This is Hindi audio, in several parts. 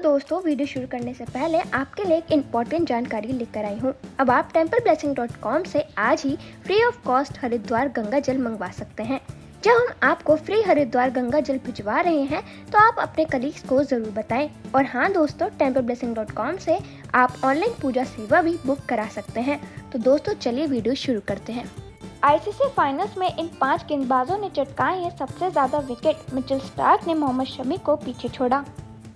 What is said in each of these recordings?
दोस्तों, वीडियो शुरू करने से पहले आपके लिए एक इम्पोर्टेंट जानकारी लेकर आई हूँ। अब आप templeblessing.com से आज ही free of cost Haridwar Ganga जल मंगवा सकते हैं। जब हम आपको फ्री हरिद्वार गंगा जल भिजवा रहे हैं तो आप अपने कलीग्स को जरूर बताएं। और हाँ दोस्तों, templeblessing.com से आप ऑनलाइन पूजा सेवा भी बुक करा सकते हैं। तो दोस्तों चलिए वीडियो शुरू करते हैं। आईसीसी फाइनल्स में इन 5 गेंदबाजों ने चटकाए हैं सबसे ज्यादा विकेट। मिचेल स्टार्क ने मोहम्मद शमी को पीछे छोड़ा।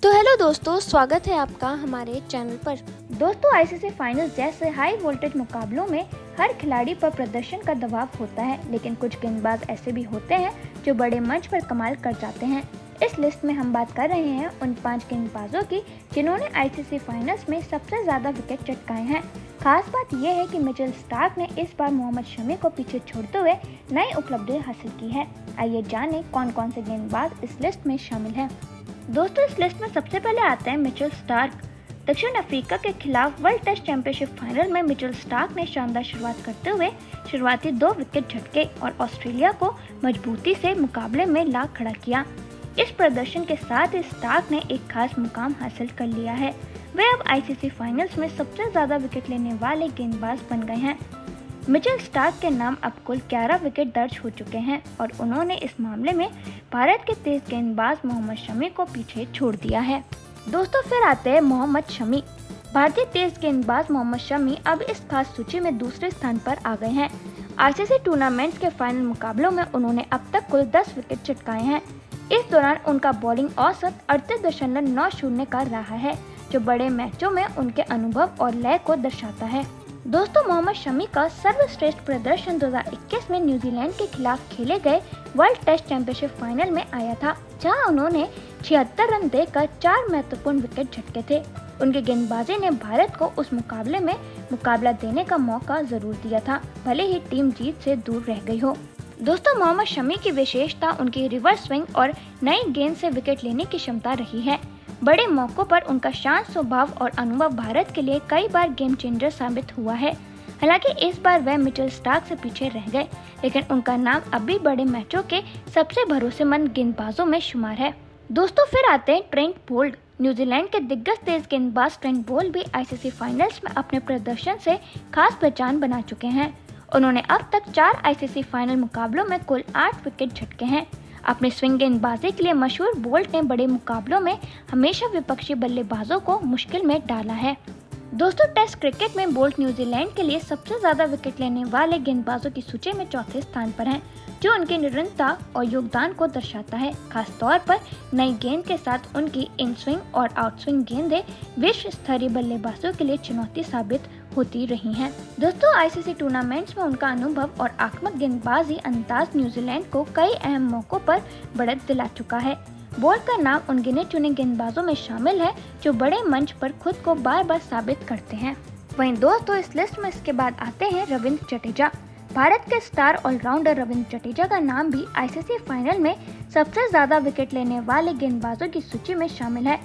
तो हेलो दोस्तों, स्वागत है आपका हमारे चैनल पर। दोस्तों, आईसीसी फाइनल्स जैसे हाई वोल्टेज मुकाबलों में हर खिलाड़ी पर प्रदर्शन का दबाव होता है, लेकिन कुछ गेंदबाज ऐसे भी होते हैं जो बड़े मंच पर कमाल कर जाते हैं। इस लिस्ट में हम बात कर रहे हैं उन 5 गेंदबाजों की जिन्होंने आईसीसी फाइनल्स में सबसे ज्यादा विकेट चटकाए हैं। खास बात यह है कि मिचेल स्टार्क ने इस बार मोहम्मद शमी को पीछे छोड़ते हुए नई उपलब्धि हासिल की है। आइए जानें कौन कौन से गेंदबाज इस लिस्ट में शामिल हैं। दोस्तों, इस लिस्ट में सबसे पहले आते हैं मिचेल स्टार्क। दक्षिण अफ्रीका के खिलाफ वर्ल्ड टेस्ट चैंपियनशिप फाइनल में मिचेल स्टार्क ने शानदार शुरुआत करते हुए शुरुआती 2 विकेट झटके और ऑस्ट्रेलिया को मजबूती से मुकाबले में ला खड़ा किया। इस प्रदर्शन के साथ ही स्टार्क ने एक खास मुकाम हासिल कर लिया है। वे अब आईसीसी फाइनल्स में सबसे ज्यादा विकेट लेने वाले गेंदबाज बन गए हैं। मिचेल स्टार्क के नाम अब कुल 11 विकेट दर्ज हो चुके हैं और उन्होंने इस मामले में भारत के तेज गेंदबाज मोहम्मद शमी को पीछे छोड़ दिया है। दोस्तों, फिर आते हैं मोहम्मद शमी। भारतीय तेज गेंदबाज मोहम्मद शमी अब इस खास सूची में दूसरे स्थान पर आ गए हैं। आईसीसी टूर्नामेंट के फाइनल मुकाबलों में उन्होंने अब तक कुल 10 विकेट चटकाए हैं। इस दौरान उनका बॉलिंग औसत 38.90 का रहा है, जो बड़े मैचों में उनके अनुभव और लय को दर्शाता है। दोस्तों, मोहम्मद शमी का सर्वश्रेष्ठ प्रदर्शन 2021 में न्यूजीलैंड के खिलाफ खेले गए वर्ल्ड टेस्ट चैंपियनशिप फाइनल में आया था, जहां उन्होंने 76 रन देकर 4 महत्वपूर्ण विकेट झटके थे। उनके गेंदबाजी ने भारत को उस मुकाबले में मुकाबला देने का मौका जरूर दिया था, भले ही टीम जीत से दूर रह गई हो। दोस्तों, मोहम्मद शमी की विशेषता उनकी रिवर्स स्विंग और नई गेंद से विकेट लेने की क्षमता रही है। बड़े मौकों पर उनका शांत स्वभाव और अनुभव भारत के लिए कई बार गेम चेंजर साबित हुआ है। हालांकि इस बार वह मिचेल स्टार्क से पीछे रह गए, लेकिन उनका नाम अब भी बड़े मैचों के सबसे भरोसेमंद गेंदबाजों में शुमार है। दोस्तों, फिर आते हैं ट्रेंट बोल्ट। न्यूजीलैंड के दिग्गज तेज गेंदबाज ट्रेंट बोल्ट भी आईसीसी फाइनल्स में अपने प्रदर्शन से खास पहचान बना चुके हैं। उन्होंने अब तक 4 आईसीसी फाइनल मुकाबलों में कुल 8 विकेट झटके हैं। अपने स्विंग गेंदबाजी के लिए मशहूर बोल्ट ने बड़े मुकाबलों में हमेशा विपक्षी बल्लेबाजों को मुश्किल में डाला है। दोस्तों, टेस्ट क्रिकेट में बोल्ट न्यूजीलैंड के लिए सबसे ज्यादा विकेट लेने वाले गेंदबाजों की सूची में चौथे स्थान पर हैं, जो उनकी निरंतरता और योगदान को दर्शाता है। खास तौर पर नई गेंद के साथ उनकी इन स्विंग और आउट स्विंग गेंदें विश्व स्तरीय बल्लेबाजों के लिए चुनौती साबित होती रही हैं। दोस्तों, आईसीसी टूर्नामेंट्स में उनका अनुभव और आक्रामक गेंदबाजी अंदाज न्यूजीलैंड को कई अहम मौकों पर बढ़त दिला चुका है। बोल्ट का नाम उन गिने चुने गेंदबाजों में शामिल है जो बड़े मंच पर खुद को बार बार साबित करते हैं। वहीं दोस्तों, इस लिस्ट में इसके बाद आते हैं रविंद्र जडेजा। भारत के स्टार ऑलराउंडर रविंद्र जडेजा का नाम भी आईसीसी फाइनल में सबसे ज्यादा विकेट लेने वाले गेंदबाजों की सूची में शामिल है।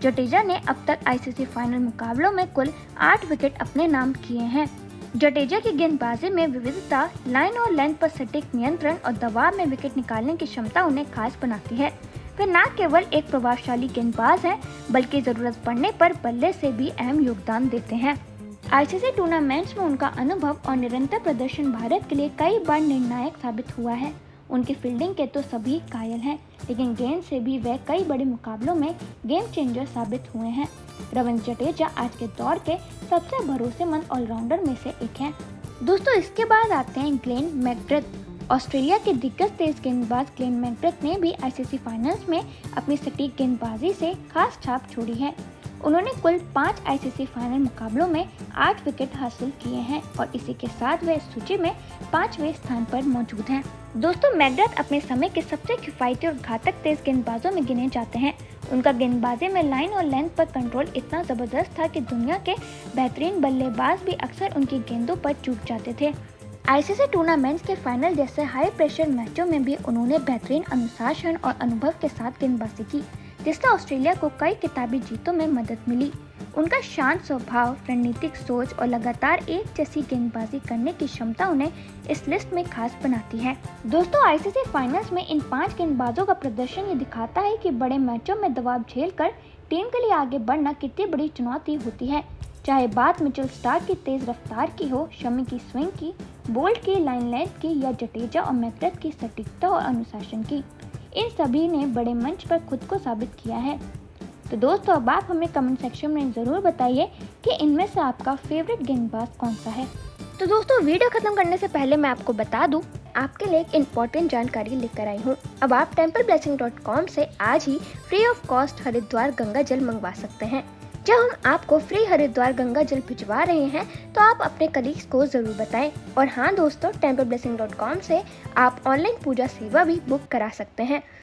जडेजा ने अब तक आईसीसी फाइनल मुकाबलों में कुल 8 विकेट अपने नाम किए हैं। जडेजा की गेंदबाजी में विविधता, लाइन और लेंथ पर सटीक नियंत्रण और दबाव में विकेट निकालने की क्षमता उन्हें खास बनाती है। वे न केवल एक प्रभावशाली गेंदबाज हैं, बल्कि जरूरत पड़ने पर बल्ले से भी अहम योगदान देते हैं। आईसीसी टूर्नामेंट्स में उनका अनुभव और निरंतर प्रदर्शन भारत के लिए कई बार निर्णायक साबित हुआ है। उनकी फील्डिंग के तो सभी कायल हैं, लेकिन गेंद से भी वे कई बड़े मुकाबलों में गेम चेंजर साबित हुए हैं। रविंद्र जडेजा आज के दौर के सबसे भरोसेमंद ऑलराउंडर में से एक हैं। दोस्तों, इसके बाद आते हैं ग्लेन मैकग्राथ। ऑस्ट्रेलिया के दिग्गज तेज गेंदबाज ग्लेन मैकग्राथ ने भी आईसीसी फाइनल्स में अपनी सटीक गेंदबाजी से खास छाप छोड़ी है। उन्होंने कुल 5 आईसीसी फाइनल मुकाबलों में 8 विकेट हासिल किए हैं और इसी के साथ वे इस सूची में 5वें स्थान पर मौजूद हैं। दोस्तों, मैकग्राथ अपने समय के सबसे किफायती और घातक तेज गेंदबाजों में गिने जाते हैं। उनका गेंदबाजी में लाइन और लेंथ पर कंट्रोल इतना जबरदस्त था कि दुनिया के बेहतरीन बल्लेबाज भी अक्सर उनकी गेंदों पर चूक जाते थे। आईसीसी टूर्नामेंट्स के फाइनल जैसे हाई प्रेशर मैचों में भी उन्होंने बेहतरीन अनुशासन और अनुभव के साथ गेंदबाजी की, जिससे ऑस्ट्रेलिया को कई खिताबी जीतों में मदद मिली। उनका शांत स्वभाव, रणनीतिक सोच और लगातार एक जैसी गेंदबाजी करने की क्षमता उन्हें इस लिस्ट में खास बनाती है। दोस्तों, आईसीसी फाइनल्स में इन 5 गेंदबाजों का प्रदर्शन ये दिखाता है कि बड़े मैचों में दबाव झेलकर टीम के लिए आगे बढ़ना कितनी बड़ी चुनौती होती है। चाहे बात मिचेल स्टार्क की तेज रफ्तार की हो, शमी की स्विंग की, बोल्ट की लाइन लेंथ की या जडेजा और मैकग्रथ की सटीकता और अनुशासन की, इन सभी ने बड़े मंच पर खुद को साबित किया है। तो दोस्तों, अब आप हमें कमेंट सेक्शन में ज़रूर बताइए कि इनमें से आपका फेवरेट गेंदबाज कौन सा है। तो दोस्तों, वीडियो खत्म करने से पहले मैं आपको बता दूं, आपके लिए एक इम्पोर्टेंट जानकारी लेकर आई हूँ। अब आप templeblessing.com से आज ही free of cost Haridwar Ganga जल मंगवा सकते हैं। जब हम आपको फ्री हरिद्वार गंगा जल भिजवा रहे हैं तो आप अपने कलीग्स को जरूर बताएं। और हाँ दोस्तों, templeblessing.com से आप ऑनलाइन पूजा सेवा भी बुक करा सकते हैं।